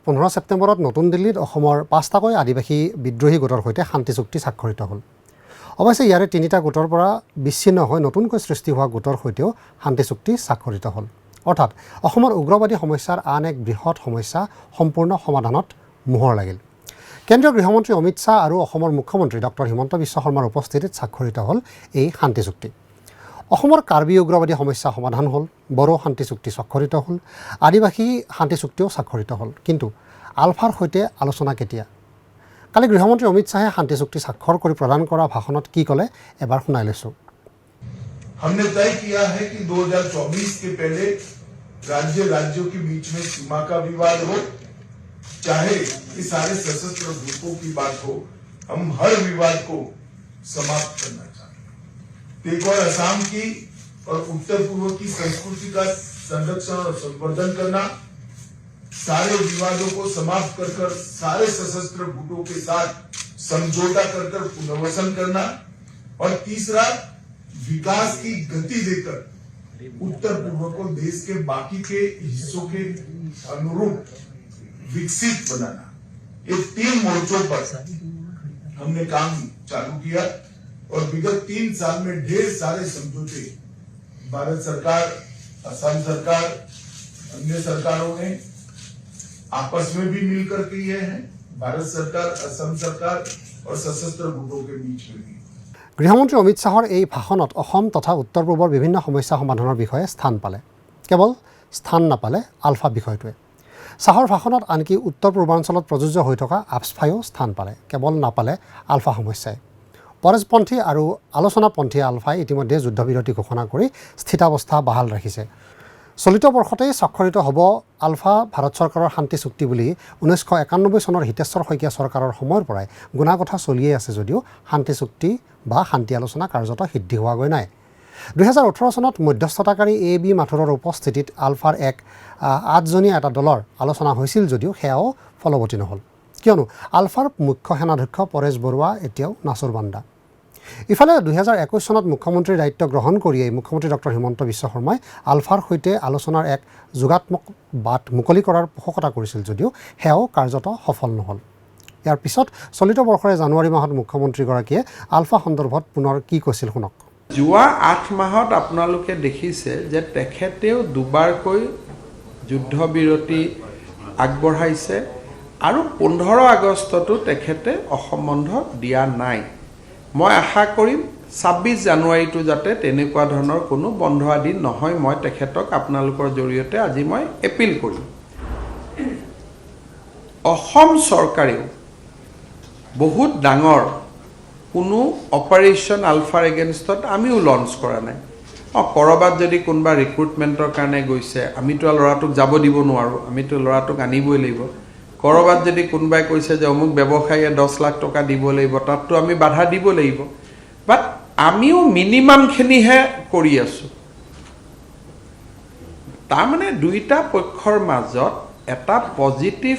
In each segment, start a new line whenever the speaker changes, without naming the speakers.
15 ছেপ্টেম্বৰত নতুন দিল্লীত অসমৰ 5টাকৈ আদিবাসী বিদ্ৰোহী গোটৰ সৈতে শান্তি চুক্তি স্বাক্ষৰিত হ'ল। অৱশ্যে ইয়াৰে 3টা গোটৰ পৰা বিচ্ছিন্ন হৈ নতুনকৈ সৃষ্টি হোৱা গোটৰ সৈতেও শান্তি চুক্তি স্বাক্ষৰিত হ'ল। অৰ্থাৎ অসমৰ উগ্ৰবাদী সমস্যাৰ আন এক বৃহৎ সমস্যা সম্পূৰ্ণ সমাধানত মোহৰ লাগিল। কেন্দ্ৰীয় গৃহমন্ত্ৰী অমিত শ্বাহ আৰু অসমৰ মুখ্যমন্ত্ৰী ডক্টৰ হিমন্ত বিশ্ব শৰ্মাৰ উপস্থিতিত স্বাক্ষৰিত হ'ল এই শান্তি চুক্তি। অসমৰ কাৰ্বি উগ্ৰবাদী সমস্যা সমাধান হ'ল, বড়ো শান্তি চুক্তি স্বাক্ষৰিত হ'ল, আদিবাসী শান্তি চুক্তিও স্বাক্ষৰিত হ'ল। কিন্তু আলফাৰ সৈতে আলোচনা কেতিয়া? কালি গৃহমন্ত্ৰী অমিত শ্বাহে শান্তি চুক্তি স্বাক্ষৰ কৰি প্ৰদান কৰা ভাষণত কি ক'লে এবাৰ শুনাই লৈছোঁ।
हमने तय किया है कि 2024 के पहले राज्यों के बीच में सीमा का विवाद हो, चाहे कि सारे सशस्त्र ग्रुपों की बात हो, हम हर विवाद को समाप्त करना चाहते हैं। एक और असम की और उत्तर पूर्व की संस्कृति का संरक्षण और संवर्धन करना, सारे विवादों को समाप्त कर सारे सशस्त्र गुटों के साथ समझौता कर पुनर्वसन करना, और तीसरा विकास की गति देकर उत्तर पूर्व को देश के बाकी के हिस्सों के अनुरूप विकसित बनाना। ये 3 मोर्चों पर हमने काम चालू किया और विगत 3 साल में ढेर सारे समझौते भारत सरकार, असम सरकार, अन्य सरकारों ने आपस में भी मिलकर किए हैं। भारत सरकार, असम सरकार और सशस्त्र गुटों के बीच में भी।
গৃহমন্ত্ৰী অমিত শ্বাহৰ এই ভাষণত অসম তথা উত্তৰ পূৰ্বৰ বিভিন্ন সমস্যা সমাধানৰ বিষয়ে স্থান পালে। কেৱল স্থান নাপালে আলফা বিষয়টোৱে। শ্বাহৰ ভাষণত আনকি উত্তৰ পূৰ্বাঞ্চলত প্ৰযোজ্য হৈ থকা আপস্ফাইও স্থান পালে, কেৱল নাপালে আলফা সমস্যাই। পৰজপন্থী আৰু আলোচনাপন্থী আলফাই ইতিমধ্যে যুদ্ধবিৰতি ঘোষণা কৰি স্থিতাৱস্থা বাহাল ৰাখিছে। চলিত বৰ্ষতেই স্বাক্ষৰিত হ'ব আলফা ভাৰত চৰকাৰৰ শান্তি চুক্তি বুলি 1991 চনৰ হিতেশ্বৰ শইকীয়া চৰকাৰৰ সময়ৰ পৰাই গুণাগথা চলিয়েই আছে যদিও শান্তি চুক্তি বা শান্তি আলোচনা কাৰ্যত সিদ্ধি হোৱাগৈ নাই। 2018 চনত মধ্যস্থতাকাৰী AB মাথুৰৰ উপস্থিতিত আলফাৰ এক 8জনীয়া এটা দলৰ আলোচনা হৈছিল যদিও সেয়াও ফলৱতী নহ'ল, কিয়নো আলফাৰ মুখ্য সেনাধ্যক্ষ পৰেশ বৰুৱা এতিয়াও নাচুৰবান্দা। ইফালে 2021 চনত মুখ্যমন্ত্ৰীৰ দায়িত্ব গ্ৰহণ কৰিয়েই মুখ্যমন্ত্ৰী ডক্টৰ হিমন্ত বিশ্ব শৰ্মাই আলফাৰ সৈতে আলোচনাৰ এক যোগাত্মক বাট মুকলি কৰাৰ পোষকতা কৰিছিল যদিও সেয়াও কাৰ্যত সফল নহ'ল। ইয়াৰ পিছত চলিত বৰ্ষৰে জানুৱাৰী মাহত মুখ্যমন্ত্ৰীগৰাকীয়ে আলফা সন্দৰ্ভত পুনৰ কি কৈছিল শুনক।
যোৱা 8 মাহত আপোনালোকে দেখিছে যে তেখেতেও দুবাৰকৈ যুদ্ধবিৰতি আগবঢ়াইছে আৰু 15 আগষ্টতো তেখেতে অসম বন্ধ দিয়া নাই। মই আশা কৰিম 26 জানুৱাৰীটো যাতে তেনেকুৱা ধৰণৰ কোনো বন্ধ আদি নহয়, মই তেখেতক আপোনালোকৰ জৰিয়তে আজি মই এপিল কৰিম। অসম চৰকাৰেও বহুত ডাঙৰ কোনো অপাৰেশ্যন আলফাৰ এগেইনষ্টত আমিও লঞ্চ কৰা নাই। ক'ৰবাত যদি কোনোবা ৰিক্ৰুটমেণ্টৰ কাৰণে গৈছে, আমিতো ল'ৰাটোক যাব দিব নোৱাৰোঁ, আমিতো ল'ৰাটোক আনিবই লাগিব। ক'ৰবাত যদি কোনোবাই কৈছে যে অমুক ব্যৱসায়ীয়ে 10 লাখ টকা দিব লাগিব, তাততো আমি বাধা দিব লাগিব। বাট আমিও মিনিমামখিনিহে কৰি আছোঁ। তাৰমানে দুইটা পক্ষৰ মাজত এটা পজিটিভ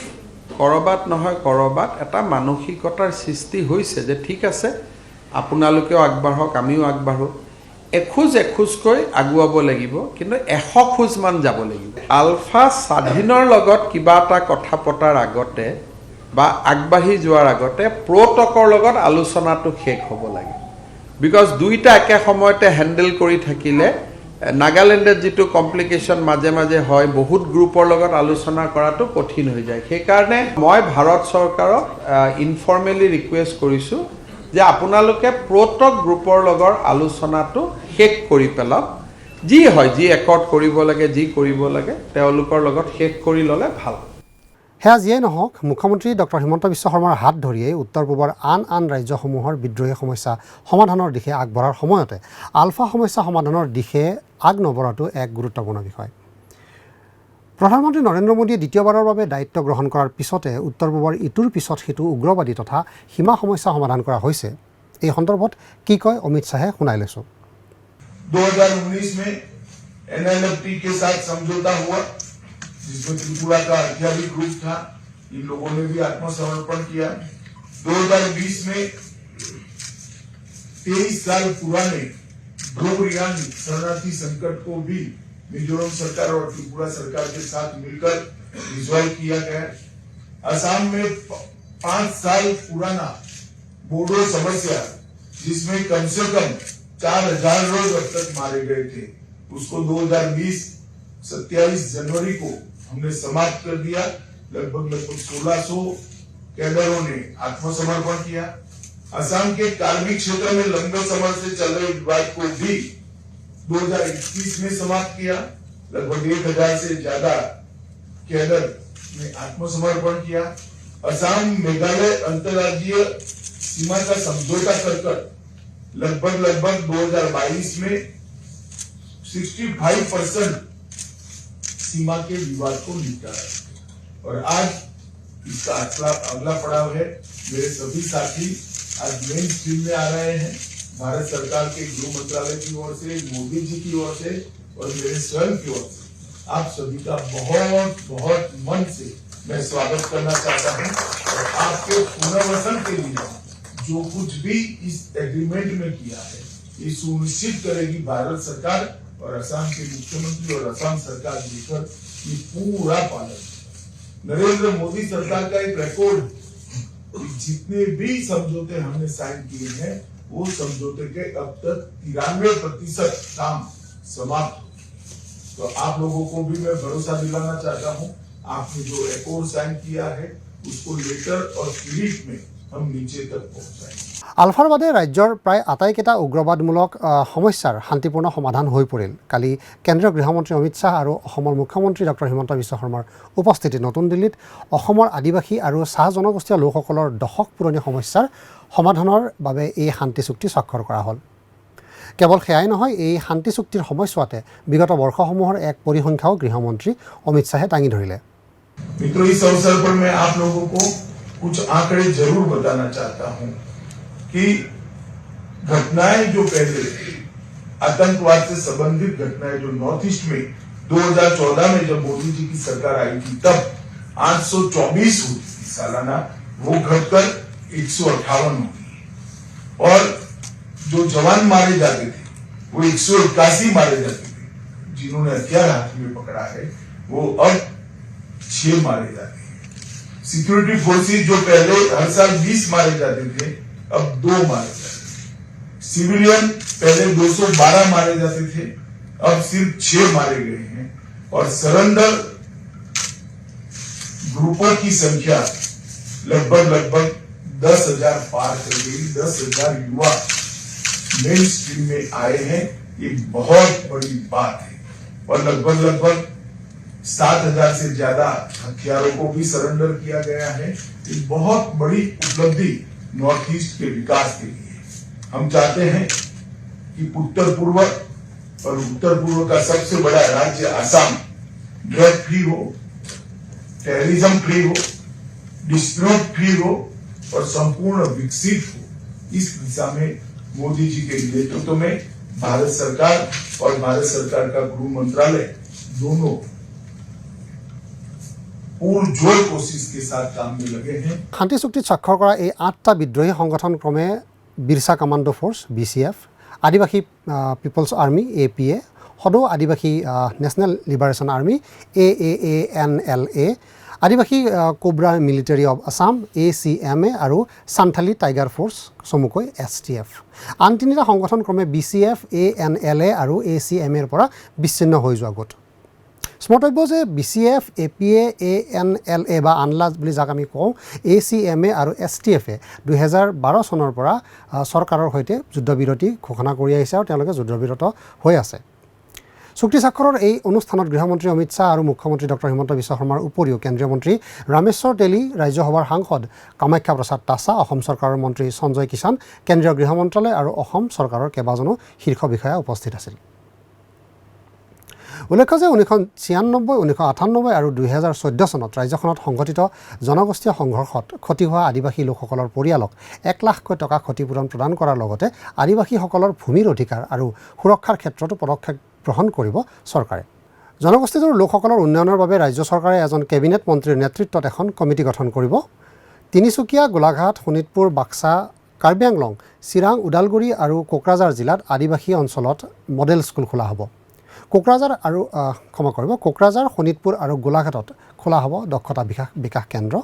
ক'ৰবাত নহয় ক'ৰবাত এটা মানসিকতাৰ সৃষ্টি হৈছে যে ঠিক আছে, আপোনালোকেও আগবাঢ়ক, আমিও আগবাঢ়োঁ, এখোজ এখোজকৈ আগুৱাব লাগিব, কিন্তু 100 খোজমান যাব লাগিব। আলফা স্বাধীনৰ লগত কিবা এটা কথা পতাৰ আগতে বা আগবাঢ়ি যোৱাৰ আগতে প্ৰটকৰ লগত আলোচনাটো শেষ হ'ব লাগে। বিকজ দুইটা একে সময়তে হেণ্ডেল কৰি থাকিলে নাগালেণ্ডত যিটো কমপ্লিকেশ্যন মাজে মাজে হয়, বহুত গ্ৰুপৰ লগত আলোচনা কৰাটো কঠিন হৈ যায়। সেইকাৰণে মই ভাৰত চৰকাৰক ইনফৰ্মেলি ৰিকুৱেষ্ট কৰিছোঁ যে আপোনালোকে প্ৰটক গ্ৰুপৰ লগত আলোচনাটো শেষ কৰি পেলাওক। যি হয়, যি একৰ্ড কৰিব লাগে, যি কৰিব লাগে তেওঁলোকৰ লগত শেষ কৰি ল'লে ভাল।
সেয়া যিয়েই নহওক, মুখ্যমন্ত্ৰী ডক্টৰ হিমন্ত বিশ্ব শৰ্মাৰ হাত ধৰিয়েই উত্তৰ পূবৰ আন ৰাজ্যসমূহৰ বিদ্ৰোহী সমস্যা সমাধানৰ দিশে আগবঢ়াৰ সময়তে আলফা সমস্যা সমাধানৰ দিশে আগ নবঢ়াটো এক গুৰুত্বপূৰ্ণ বিষয়। প্ৰধানমন্ত্ৰী নৰেন্দ্ৰ মোদীয়ে দ্বিতীয়বাৰৰ বাবে দায়িত্ব গ্ৰহণ কৰাৰ পিছতে উত্তৰ পূবৰ ইটোৰ পিছত সিটো উগ্ৰবাদী তথা সীমা সমস্যা সমাধান কৰা হৈছে। এই সন্দৰ্ভত কি কয় অমিত শ্বাহে শুনাই লৈছোঁ।
2019 में NLFT के साथ समझौता हुआ, जिसमें त्रिपुरा का हथियारी ग्रुप था, इन लोगों ने भी आत्मसमर्पण किया। 2020 में 23 साल पुराने ब्रोरियांग शरणार्थी संकट को भी मिजोरम सरकार और त्रिपुरा सरकार के साथ मिलकर रिजॉल्व किया गया। असम में 5 साल पुराना बोडो समस्या जिसमें कम से कम 4000 लोग अब तक मारे गए थे, उसको 2020 27 जनवरी को हमने समाप्त कर दिया। लगभग 1600 कैडरों ने आत्मसमर्पण किया। असम के कार्मिक क्षेत्र में लंबे समय से चल रहे विवाद को भी 2021 में समाप्त किया। लगभग 1000 से ज्यादा कैडर ने आत्मसमर्पण किया। असम मेघालय अंतर्राज्यीय सीमा का समझौता कर लगभग 2022 में 65% सीमा के विवाद को निपटाया। और आज इसका अगला पड़ाव है। मेरे सभी साथी आज मेन स्ट्रीम में आ रहे हैं। भारत सरकार के गृह मंत्रालय की ओर से, मोदी जी की ओर से और मेरे स्वयं की ओर से आप सभी का बहुत बहुत मन से मैं स्वागत करना चाहता हूं। और आपके पुनर्वसन के लिए जो कुछ भी इस एग्रीमेंट में किया है, ये सुनिश्चित करेगी भारत सरकार और असम के मुख्यमंत्री और असम सरकार मिलकर ये पूरा पालन। नरेंद्र मोदी सरकार का एक रिकॉर्ड, जितने भी समझौते हमने साइन किए हैं वो समझौते के अब तक 93% काम समाप्त हो। तो आप लोगों को भी मैं भरोसा दिलाना चाहता हूं, आपने जो एकॉर्ड साइन किया है उसको लेटर और स्पिरिट में हम नीचे तक पहुंचाएंगे।
আলফাৰ বাদে ৰাজ্যৰ প্ৰায় আটাইকেইটা উগ্ৰবাদমূলক সমস্যাৰ শান্তিপূৰ্ণ সমাধান হৈ পৰিল। কালি কেন্দ্ৰীয় গৃহমন্ত্ৰী অমিত শ্বাহ আৰু অসমৰ মুখ্যমন্ত্ৰী ডক্টৰ হিমন্ত বিশ্ব শৰ্মাৰ উপস্থিতিত নতুন দিল্লীত অসমৰ আদিবাসী আৰু চাহ জনগোষ্ঠীয় লোকসকলৰ দশক পুৰণি সমস্যাৰ সমাধানৰ বাবে এই শান্তি চুক্তি স্বাক্ষৰ কৰা হ'ল। কেৱল সেয়াই নহয়, এই শান্তি চুক্তিৰ সময়ছোৱাতে বিগত বৰ্ষসমূহৰ এক পৰিসংখ্যাও গৃহমন্ত্ৰী অমিত শ্বাহে দাঙি ধৰিলে।
मित्रों, इस अवसर पर मैं आप लोगों को कुछ आंकड़े जरूर बताना चाहता हूं कि घटनाएं जो पहले आतंकवाद से संबंधित घटनाएं जो नॉर्थ ईस्ट में 2014 में जब मोदी जी की सरकार आई थी तब 824 हुई थी सालाना, वो घटकर 158 हो गई। और जो जवान मारे जाते थे वो 181 मारे जाते थे। जिन्होंने हथियार हाथ में पकड़ा है वो अब 6 मारे जाते हैं। सिक्योरिटी फोर्सेस जो पहले हर साल 20 मारे जाते थे अब 2 मारे जाते हैं। सिविलियन पहले 212 मारे जाते थे अब सिर्फ 6 मारे गए हैं। और सरेंडर ग्रुपों की संख्या लगभग 10,000 पार कर गई। 10,000 युवा मेन स्ट्रीम में आए हैं, ये बहुत बड़ी बात है। और लगभग 7,000 से ज्यादा हथियारों को भी सरेंडर किया गया है। एक बहुत बड़ी उपलब्धि नॉर्थ ईस्ट के विकास के लिए। हम चाहते हैं कि उत्तर पूर्व का सबसे बड़ा राज्य असम ड्रग फ्री हो, टेररिज्म फ्री हो, डिस्प्यूट फ्री हो और संपूर्ण विकसित हो। इस दिशा में मोदी जी के नेतृत्व में भारत सरकार और भारत सरकार का गृह मंत्रालय दोनों পুৰজোৰ কোशिश के साथ काम में लगे हैं।
শান্তি চুক্তিত স্বাক্ষৰ কৰা এই 8টা বিদ্ৰোহী সংগঠন ক্ৰমে বিৰছা কমাণ্ডো ফ'ৰ্চ BCF, আদিবাসী পিপলছ আৰ্মি APA, সদৌ আদিবাসী নেশ্যনেল লিবাৰেশ্যন আৰ্মি AAANLA, আদিবাসী cobra military of Assam ACMA আৰু সান্থালী টাইগাৰ ফ'ৰ্চ চমুকৈ STF। আন 3টা সংগঠন ক্ৰমে BCF, ANLA আৰু ACMAৰ পৰা বিচ্ছিন্ন হৈ যোৱা গোট। স্মৰ্তব্য যে BCF, APA, ANLA বা আনলা বুলি যাক আমি কওঁ, ACMA আৰু STFে 2012 চনৰ পৰা চৰকাৰৰ সৈতে যুদ্ধবিৰতি ঘোষণা কৰি আহিছে আৰু তেওঁলোকে যুদ্ধবিৰত হৈ আছে। চুক্তি স্বাক্ষৰৰ এই অনুষ্ঠানত গৃহমন্ত্ৰী অমিত শ্বাহ আৰু মুখ্যমন্ত্ৰী ডক্টৰ হিমন্ত বিশ্ব শৰ্মাৰ উপৰিও কেন্দ্ৰীয় মন্ত্ৰী ৰামেশ্বৰ তেলী, ৰাজ্যসভাৰ সাংসদ কামাখ্যা প্ৰসাদ তাছা, অসম চৰকাৰৰ মন্ত্ৰী সঞ্জয় কিষাণ, কেন্দ্ৰীয় গৃহ মন্ত্ৰালয় আৰু অসম চৰকাৰৰ কেইবাজনো শীৰ্ষ বিষয়া উপস্থিত আছিল। উল্লেখ্য যে 1996, 1998 আৰু 2014 চনত ৰাজ্যখনত সংঘটিত জনগোষ্ঠীয় সংঘৰ্ষত ক্ষতি হোৱা আদিবাসী লোকসকলৰ পৰিয়ালক 1 লাখকৈ টকা ক্ষতিপূৰণ প্ৰদান কৰাৰ লগতে আদিবাসীসকলৰ ভূমিৰ অধিকাৰ আৰু সুৰক্ষাৰ ক্ষেত্ৰতো পদক্ষেপ গ্ৰহণ কৰিব চৰকাৰে। জনগোষ্ঠীটোৰ লোকসকলৰ উন্নয়নৰ বাবে ৰাজ্য চৰকাৰে এজন কেবিনেট মন্ত্ৰীৰ নেতৃত্বত এখন কমিটি গঠন কৰিব। তিনিচুকীয়া, গোলাঘাট, শোণিতপুৰ, বাক্সা, কাৰ্বি আংলং, চিৰাং, ওদালগুৰি আৰু কোকৰাঝাৰ জিলাত আদিবাসী অঞ্চলত মডেল স্কুল খোলা হ'ব। কোকৰাঝাৰ আৰু ক্ষমা কৰিব কোকৰাঝাৰ শোণিতপুৰ আৰু গোলাঘাটত খোলা হ'ব দক্ষতা বিকাশ কেন্দ্ৰ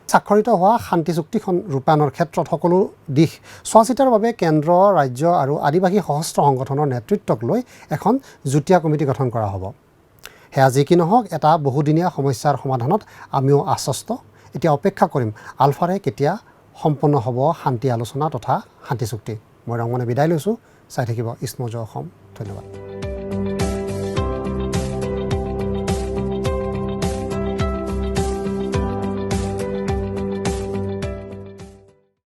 স্বাক্ষৰিত হোৱা শান্তি চুক্তিখন ৰূপায়ণৰ ক্ষেত্ৰত সকলো দিশ চোৱা চিতাৰ বাবে কেন্দ্ৰ ৰাজ্য আৰু আদিবাসী সশস্ত্ৰ সংগঠনৰ নেতৃত্বক লৈ এখন যুটীয়া কমিটি গঠন কৰা হ'ব সেয়া যি কি নহওক এটা বহুদিনীয়া সমস্যাৰ সমাধানত আমিও আশ্বস্ত এতিয়া অপেক্ষা কৰিম আলফাৰে কেতিয়া সম্পন্ন হ'ব শান্তি আলোচনা তথা শান্তি চুক্তি মই ৰংমনে বিদায় লৈছোঁ চাই থাকিব ইস্মজ অসম ধন্যবাদ